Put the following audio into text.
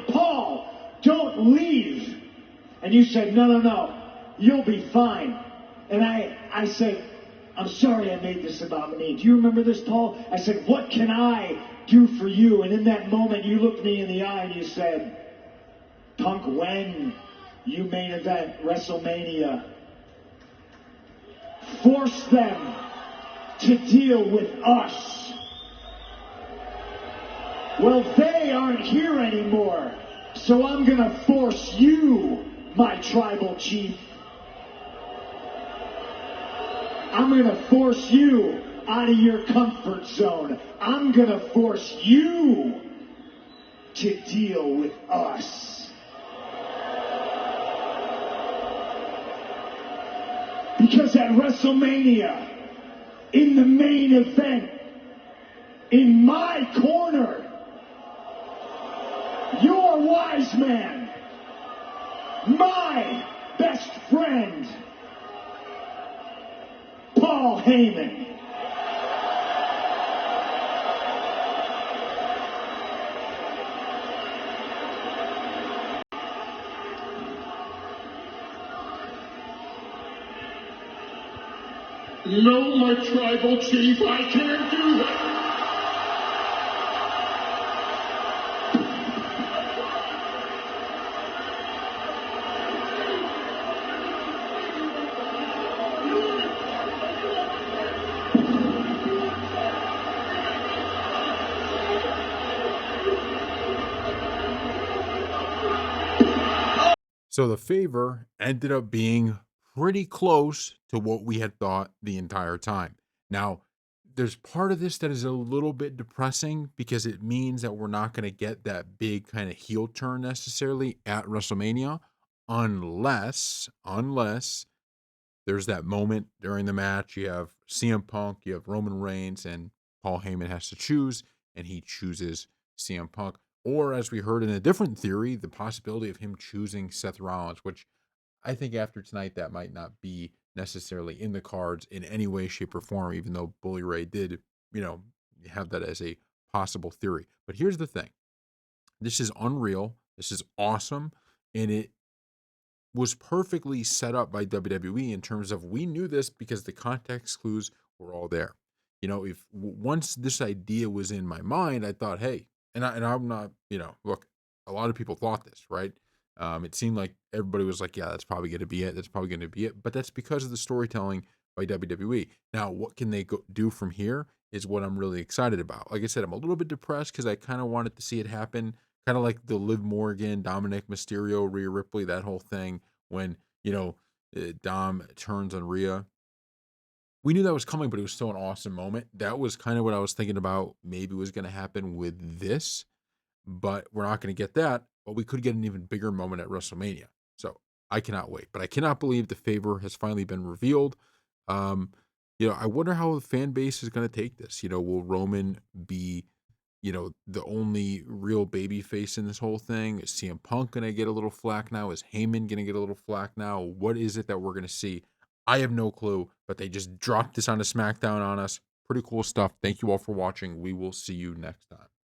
Paul, don't leave. And you said, no, you'll be fine. And I said, I'm sorry I made this about me. Do you remember this, Paul? I said, what can I do for you? And in that moment, you looked me in the eye and you said, Punk, when you main event WrestleMania, force them to deal with us. Well, they aren't here anymore, so I'm going to force you, my tribal chief. I'm going to force you out of your comfort zone. I'm going to force you to deal with us. Because at WrestleMania, in the main event, in my corner, your wise man, my best friend, Paul Heyman. No, my tribal chief, I can't do that. So the favor ended up being pretty close to what we had thought the entire time. Now, there's part of this that is a little bit depressing because it means that we're not going to get that big kind of heel turn necessarily at WrestleMania unless there's that moment during the match. You have CM Punk, you have Roman Reigns, and Paul Heyman has to choose, and he chooses CM Punk. Or, as we heard in a different theory, the possibility of him choosing Seth Rollins, which I think after tonight that might not be necessarily in the cards in any way, shape, or form, even though Bully Ray did, have that as a possible theory. But here's the thing. This is unreal. This is awesome. And it was perfectly set up by WWE in terms of we knew this because the context clues were all there. If once this idea was in my mind, I thought, hey, I'm not, look, a lot of people thought this, right? It seemed like everybody was like, yeah, that's probably going to be it. That's probably going to be it. But that's because of the storytelling by WWE. Now, what can they do from here is what I'm really excited about. Like I said, I'm a little bit depressed because I kind of wanted to see it happen, kind of like the Liv Morgan, Dominic Mysterio, Rhea Ripley, that whole thing when, Dom turns on Rhea. We knew that was coming, but it was still an awesome moment. That was kind of what I was thinking about maybe was going to happen with this, but we're not going to get that. But we could get an even bigger moment at WrestleMania. So I cannot wait. But I cannot believe the favor has finally been revealed. I wonder how the fan base is going to take this. Will Roman be, the only real baby face in this whole thing? Is CM Punk going to get a little flack now? Is Heyman going to get a little flack now? What is it that we're going to see? I have no clue, but they just dropped this on a SmackDown on us. Pretty cool stuff. Thank you all for watching. We will see you next time.